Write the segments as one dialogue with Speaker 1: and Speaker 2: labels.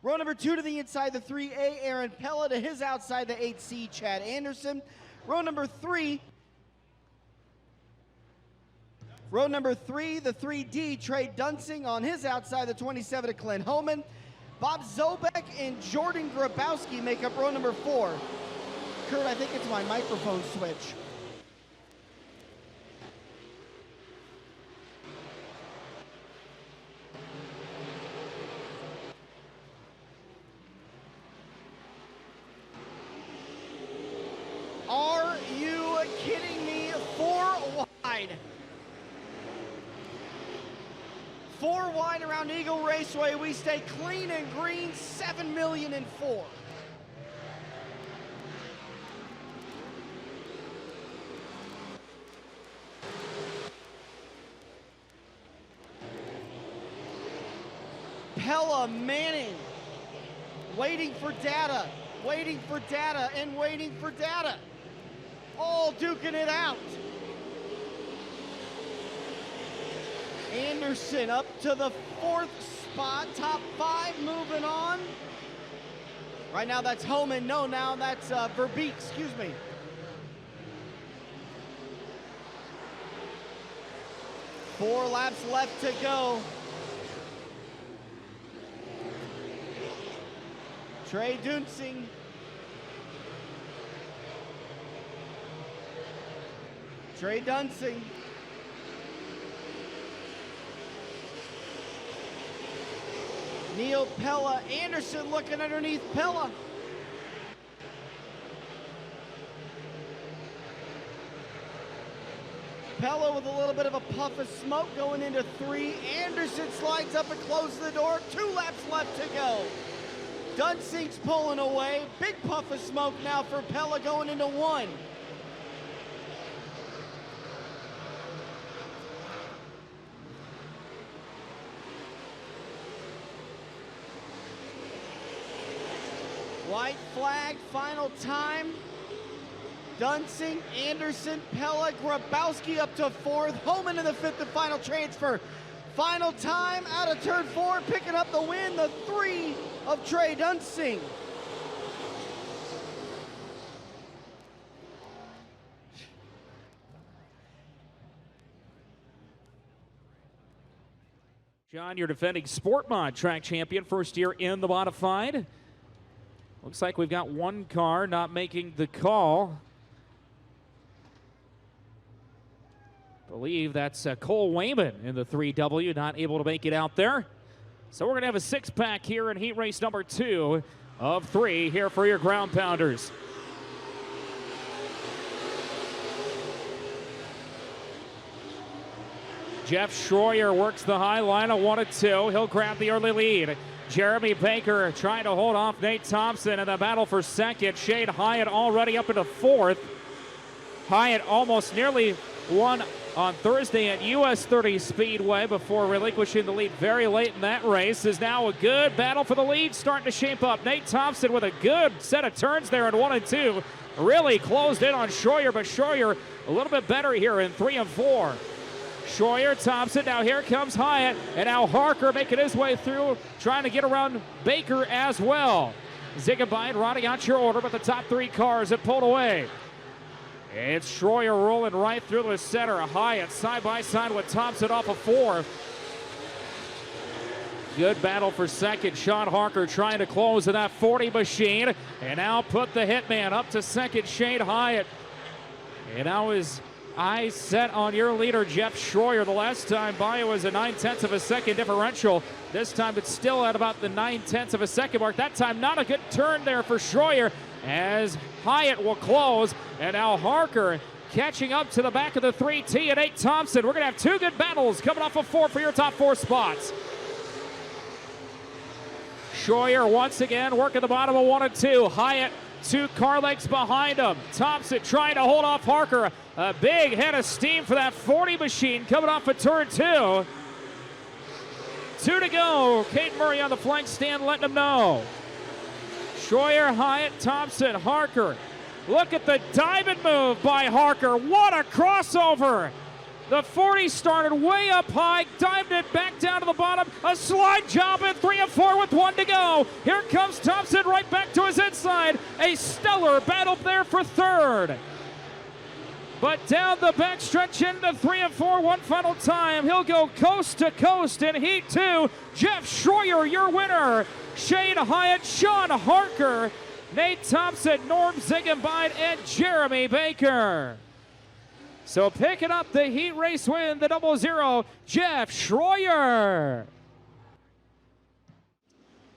Speaker 1: Row number 2 to the inside, the 3A, Aaron Pella. To his outside, the 8C, Chad Anderson. Row number 3, the 3D, Trey Dunsing. On his outside, the 27 to Clint Homan. Bob Zobek and Jordan Grabowski make up row number 4. Kurt, I think it's my microphone switch. Are you kidding me? 4 wide. 4 wide around Eagle Raceway. We stay clean and green, 7,000,004. Pella Manning, waiting for data, waiting for data, and waiting for data. All duking it out. Anderson up to the 4th spot, top 5 moving on. Right now that's Homan, no, now that's Verbeek, excuse me. Four laps left to go. Trey Dunsing. Trey Dunsing. Neil Pella. Anderson looking underneath Pella. Pella with a little bit of a puff of smoke going into 3. Anderson slides up and closes the door. 2 laps left to go. Dunsing's pulling away. Big puff of smoke now for Pella going into 1. White flag, final time. Dunsing, Anderson, Pella, Grabowski up to 4th. Homan in the 5th and final transfer. Final time out of turn 4, picking up the win, the 3 of Trey Dunsing.
Speaker 2: John, your defending Sport Mod track champion, first year in the modified. Looks like we've got one car not making the call. Believe that's Cole Wayman in the 3W, not able to make it out there. So we're going to have a 6-pack here in heat race number 2 of 3 here for your ground pounders. Jeff Schroyer works the high line of 1 and 2. He'll grab the early lead. Jeremy Baker trying to hold off Nate Thompson in the battle for 2nd. Shade Hyatt already up into 4th. Hyatt almost nearly won on Thursday at US 30 Speedway before relinquishing the lead very late in that race. Is now a good battle for the lead starting to shape up. Nate Thompson with a good set of turns there in 1 and 2. Really closed in on Schroyer, but Schroyer a little bit better here in 3 and 4. Schroyer, Thompson, now here comes Hyatt, and now Harker making his way through, trying to get around Baker as well. Zigabite rounding out your order, but the top 3 cars have pulled away. It's Schroyer rolling right through the center. Hyatt side by side with Thompson off of 4. Good battle for 2nd. Sean Harker trying to close in that 40 machine, and now put the hitman up to 2nd, Shane Hyatt. And now his eyes set on your leader, Jeff Schroyer. The last time by it was a 9/10 of a second differential. This time it's still at about the 9/10 of a second mark. That time not a good turn there for Schroyer as Hyatt will close. And now Harker catching up to the back of the 3T and 8 Thompson. We're going to have 2 good battles coming off of 4 for your top 4 spots. Schroyer once again working the bottom of 1 and 2. Hyatt 2 car lengths behind him. Thompson trying to hold off Harker. A big head of steam for that 40 machine coming off of turn 2. 2 to go. Kate Murray on the flank stand letting him know. Schroyer, Hyatt, Thompson, Harker. Look at the diamond move by Harker. What a crossover. The 40 started way up high, dived it back down to the bottom. A slide job at 3 and 4 with 1 to go. Here comes Thompson right back to his inside. A stellar battle there for third. But down the backstretch into 3 and 4, one final time. He'll go coast to coast in Heat 2. Jeff Schroyer, your winner. Shane Hyatt, Sean Harker, Nate Thompson, Norm Ziegenbein, and Jeremy Baker. So picking up the heat race win, the 00, Jeff Schroyer.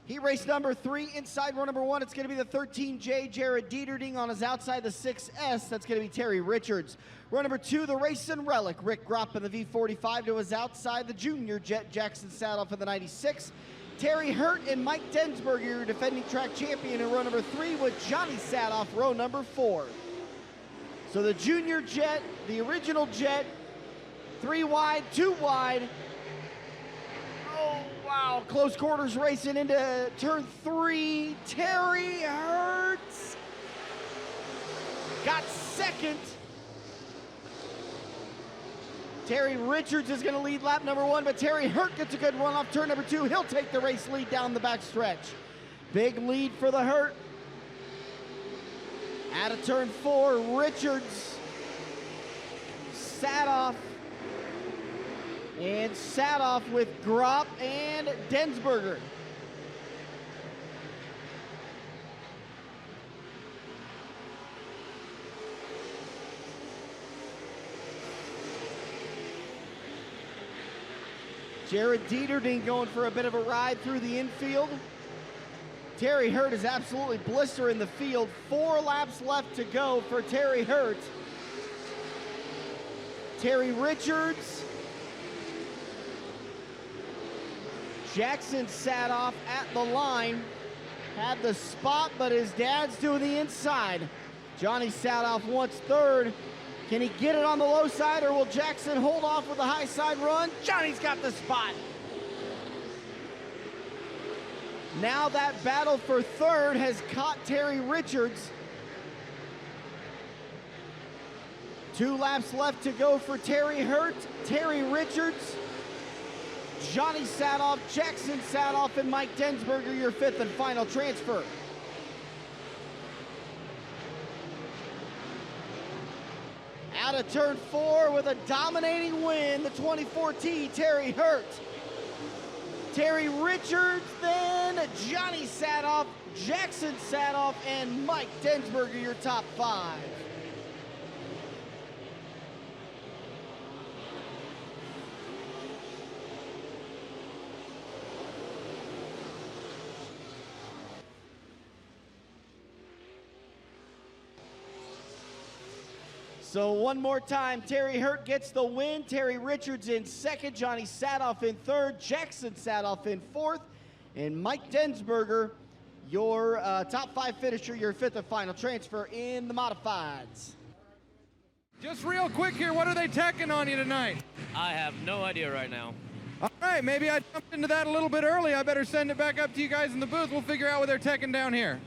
Speaker 1: Heat race number 3, inside row number 1, it's going to be the 13J, Jared Dieterding. On his outside, the 6S, that's going to be Terry Richards. Row number 2, the Racing Relic, Rick Gropp in the V45. To his outside, the Junior Jet, Jackson Sadoff in the 96. Terry Hurt and Mike Densberger, your defending track champion in row number 3, with Johnny Sadoff, row number 4. So the Junior Jet, the original Jet, 3 wide, 2 wide. Oh, wow, close quarters racing into turn 3. Terry Hurt got second. Terry Richards is going to lead lap number 1, but Terry Hurt gets a good run off turn number 2. He'll take the race lead down the back stretch. Big lead for the Hurt. Out of turn 4, Richards, Sadoff, and Sadoff with Gropp and Densberger. Jared Dieterding going for a bit of a ride through the infield. Terry Hurt is absolutely blister in the field. 4 laps left to go for Terry Hurt. Terry Richards. Jackson Sadoff at the line. Had the spot, but his dad's doing the inside. Johnny Sadoff wants third. Can he get it on the low side, or will Jackson hold off with a high side run? Johnny's got the spot. Now that battle for third has caught Terry Richards. 2 laps left to go for Terry Hurt, Terry Richards, Johnny Sadoff, Jackson Sadoff, and Mike Densberger, your 5th and final transfer. Out of turn 4 with a dominating win, the 24T, Terry Hurt. Terry Richards, then Johnny Sadoff, Jackson Sadoff, and Mike Densberger, your top 5. So one more time, Terry Hurt gets the win. Terry Richards in 2nd, Johnny Sadoff in 3rd, Jackson Sadoff in 4th, and Mike Densberger, your top 5 finisher, your 5th and final transfer in the Modifieds.
Speaker 3: Just real quick here, what are they tacking on you tonight?
Speaker 4: I have no idea right now.
Speaker 3: All right, maybe I jumped into that a little bit early. I better send it back up to you guys in the booth. We'll figure out what they're teching down here.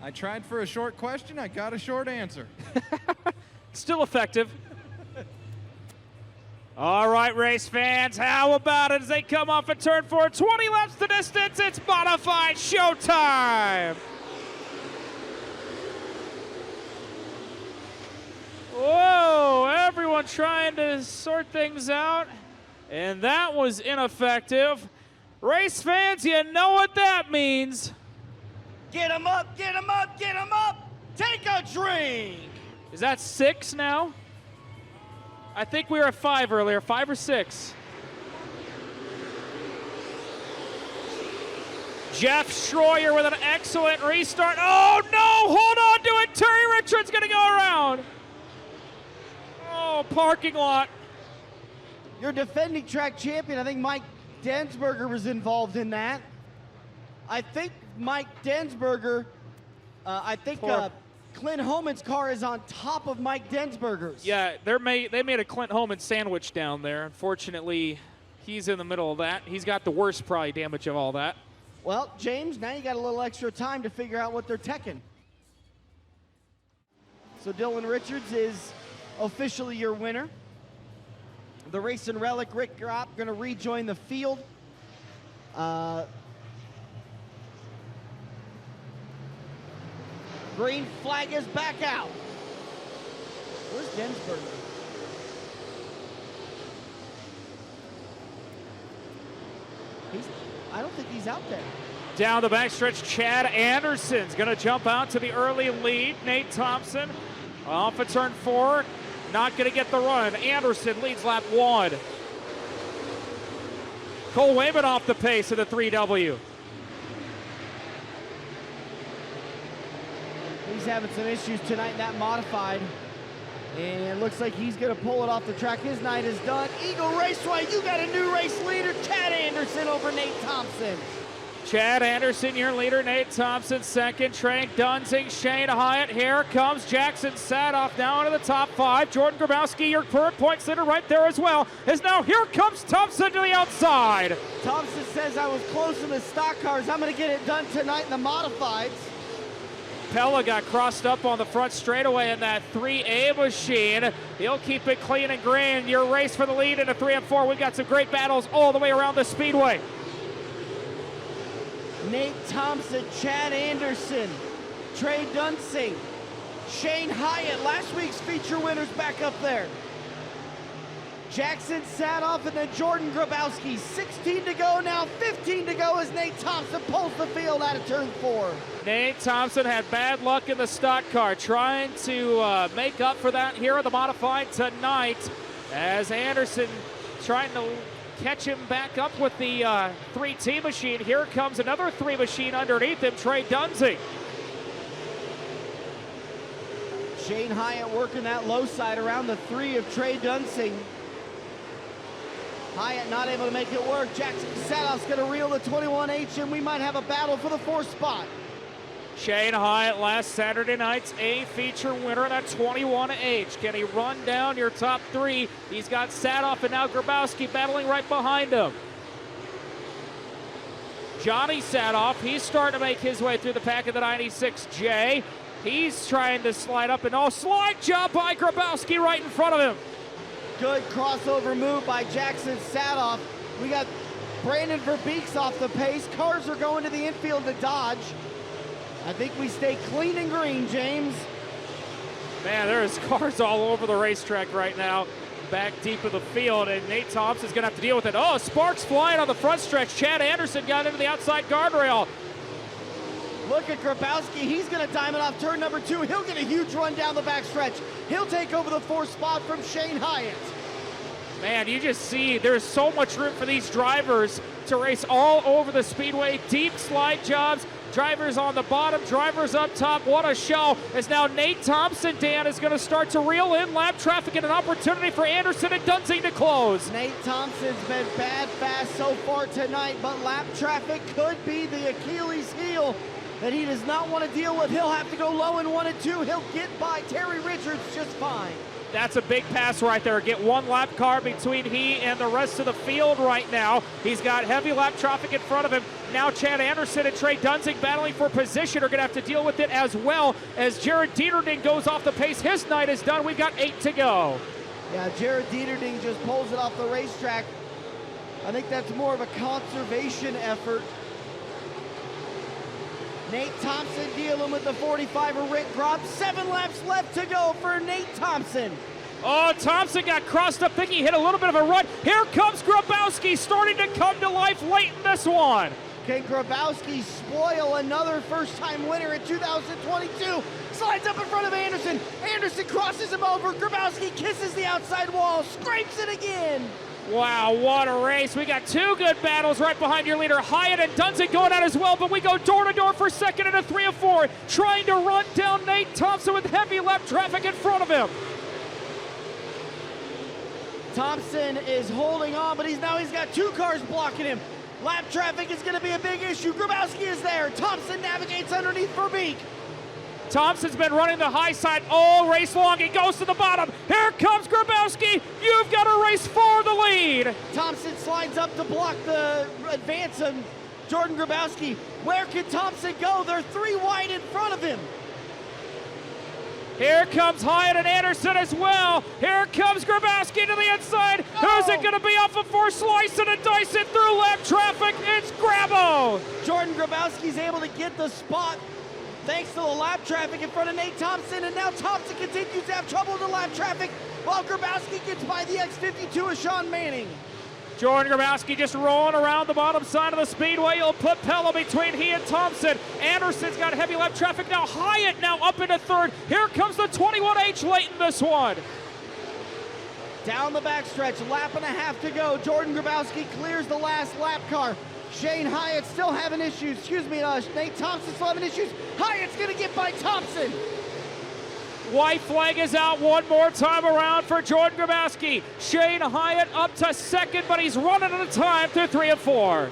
Speaker 3: I tried for a short question, I got a short answer.
Speaker 2: Still effective. All right, race fans, how about it as they come off at turn 4, 20 laps the distance, it's modified showtime. Whoa, everyone trying to sort things out, and that was ineffective. Race fans, you know what that means.
Speaker 1: Get him up, get him up, get him up! Take a drink!
Speaker 2: Is that 6 now? I think we were at 5 earlier, 5 or 6. Jeff Schroyer with an excellent restart. Oh no, hold on to it. Terry Richards gonna go around. Oh, parking lot.
Speaker 1: Your defending track champion, I think Mike Densberger was involved in that. I think Mike Densberger, Clint Homan's car is on top of Mike Densberger's.
Speaker 2: Yeah, they made a Clint Homan sandwich down there. Unfortunately, he's in the middle of that. He's got the worst probably damage of all that.
Speaker 1: Well, James, now you got a little extra time to figure out what they're teching. So Dylan Richards is officially your winner. The Racing Relic, Rick Gropp, going to rejoin the field. Green flag is back out. Where's Ginsburg? I don't think he's out there.
Speaker 2: Down the backstretch, Chad Anderson's going to jump out to the early lead. Nate Thompson off of turn 4, not going to get the run. Anderson leads lap 1. Cole Wayman off the pace of the 3W.
Speaker 1: He's having some issues tonight in that modified. And it looks like he's going to pull it off the track. His night is done. Eagle Raceway, you got a new race leader, Chad Anderson over Nate Thompson.
Speaker 2: Chad Anderson, your leader. Nate Thompson, second. Trey Dunsing, Shane Hyatt. Here comes Jackson Sadoff now into the top 5. Jordan Grabowski, your current points leader right there as well. As now here comes Thompson to the outside.
Speaker 1: Thompson says, I was close in the stock cars. I'm going to get it done tonight in the modifieds.
Speaker 2: Pella got crossed up on the front straightaway in that 3A machine. He'll keep it clean and green. Your race for the lead in a 3 and 4. We've got some great battles all the way around the speedway.
Speaker 1: Nate Thompson, Chad Anderson, Trey Dunsing, Shane Hyatt, last week's feature winners back up there. Jackson Sadoff and then Jordan Grabowski. 16 to go now, 15 to go as Nate Thompson pulls the field out of turn 4.
Speaker 2: Nate Thompson had bad luck in the stock car, trying to make up for that here in the modified tonight as Anderson trying to catch him back up with the 3T machine. Here comes another 3 machine underneath him, Trey Dunsing.
Speaker 1: Shane Hyatt working that low side around the 3 of Trey Dunsing. Hyatt not able to make it work. Jackson Sadoff's going to reel the 21H, and we might have a battle for the 4th spot.
Speaker 2: Shane Hyatt, last Saturday night's A feature winner, that 21H. Can he run down your top 3? He's got Sadoff and now Grabowski battling right behind him. Johnny Sadoff, he's starting to make his way through the pack of the 96J. He's trying to slide up, and slide job by Grabowski right in front of him.
Speaker 1: Good crossover move by Jackson Sadoff. We got Brandon Verbeeks off the pace. Cars are going to the infield to dodge. I think we stay clean and green, James.
Speaker 2: Man, there's cars all over the racetrack right now, back deep in the field, and Nate Thompson's going to have to deal with it. Oh, sparks flying on the front stretch. Chad Anderson got into the outside guardrail.
Speaker 1: Look at Grabowski. He's going to diamond off turn number 2. He'll get a huge run down the backstretch. He'll take over the 4th spot from Shane Hyatt.
Speaker 2: Man, you just see there's so much room for these drivers to race all over the speedway. Deep slide jobs. Drivers on the bottom, drivers up top. What a show. As now Nate Thompson, Dan, is going to start to reel in lap traffic and an opportunity for Anderson and Dunsing to close.
Speaker 1: Nate Thompson's been bad fast so far tonight, but lap traffic could be the Achilles heel that he does not want to deal with. He'll have to go low in 1 and 2. He'll get by Terry Richards just fine.
Speaker 2: That's a big pass right there. Get one lap car between he and the rest of the field right now. He's got heavy lap traffic in front of him. Now Chad Anderson and Trey Dunsing battling for position are going to have to deal with it as well as Jared Dieterding goes off the pace. His night is done. We've got 8 to go.
Speaker 1: Yeah, Jared Dieterding just pulls it off the racetrack. I think that's more of a conservation effort. Nate Thompson dealing with the 45er Rick Gropp. 7 laps left to go for Nate Thompson.
Speaker 2: Oh, Thompson got crossed up, thinking he hit a little bit of a run. Here comes Grabowski starting to come to life late in this one.
Speaker 1: Can Grabowski spoil another first-time winner in 2022? Slides up in front of Anderson. Anderson crosses him over. Grabowski kisses the outside wall, scrapes it again.
Speaker 2: Wow, what a race. We got 2 good battles right behind your leader. Hyatt and Dunsing going out as well, but we go door-to-door for second in a 3 of 4, trying to run down Nate Thompson with heavy lap traffic in front of him.
Speaker 1: Thompson is holding on, but he's got 2 cars blocking him. Lap traffic is going to be a big issue. Grabowski is there. Thompson navigates underneath Verbeek.
Speaker 2: Thompson's been running the high side all race long. He goes to the bottom. Here comes Grabowski. You've got a race for the lead.
Speaker 1: Thompson slides up to block the advance, and Jordan Grabowski, where can Thompson go? They're 3 wide in front of him.
Speaker 2: Here comes Hyatt and Anderson as well. Here comes Grabowski to the inside. Who's it going to be off of for slicing and dicing through lap traffic? It's Grabo.
Speaker 1: Jordan Grabowski's able to get the spot thanks to the lap traffic in front of Nate Thompson, and now Thompson continues to have trouble with the lap traffic while Grabowski gets by the X52 of Sean Manning.
Speaker 2: Jordan Grabowski just rolling around the bottom side of the speedway. He'll put Pella between he and Thompson. Anderson's got heavy lap traffic now. Hyatt now up into third. Here comes the 21H late in this one.
Speaker 1: Down the backstretch, lap and a half to go. Jordan Grabowski clears the last lap car. Shane Hyatt still having issues. Nate Thompson still having issues. Hyatt's gonna get by Thompson.
Speaker 2: White flag is out one more time around for Jordan Grabowski. Shane Hyatt up to second, but he's running out of time through 3 and 4.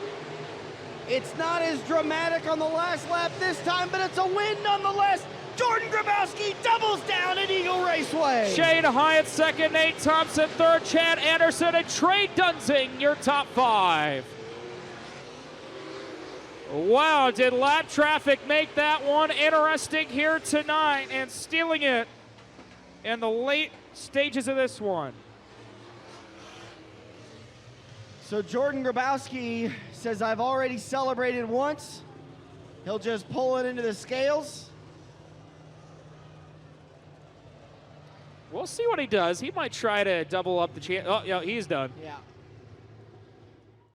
Speaker 1: It's not as dramatic on the last lap this time, but it's a win nonetheless. Jordan Grabowski doubles down at Eagle Raceway.
Speaker 2: Shane Hyatt second, Nate Thompson third, Chad Anderson and Trey Dunsing your top 5. Wow, did lap traffic make that one interesting here tonight and stealing it in the late stages of this one.
Speaker 1: So Jordan Grabowski says, I've already celebrated once. He'll just pull it into the scales.
Speaker 2: We'll see what he does. He might try to double up the chance. Oh, yeah, he's done.
Speaker 1: Yeah.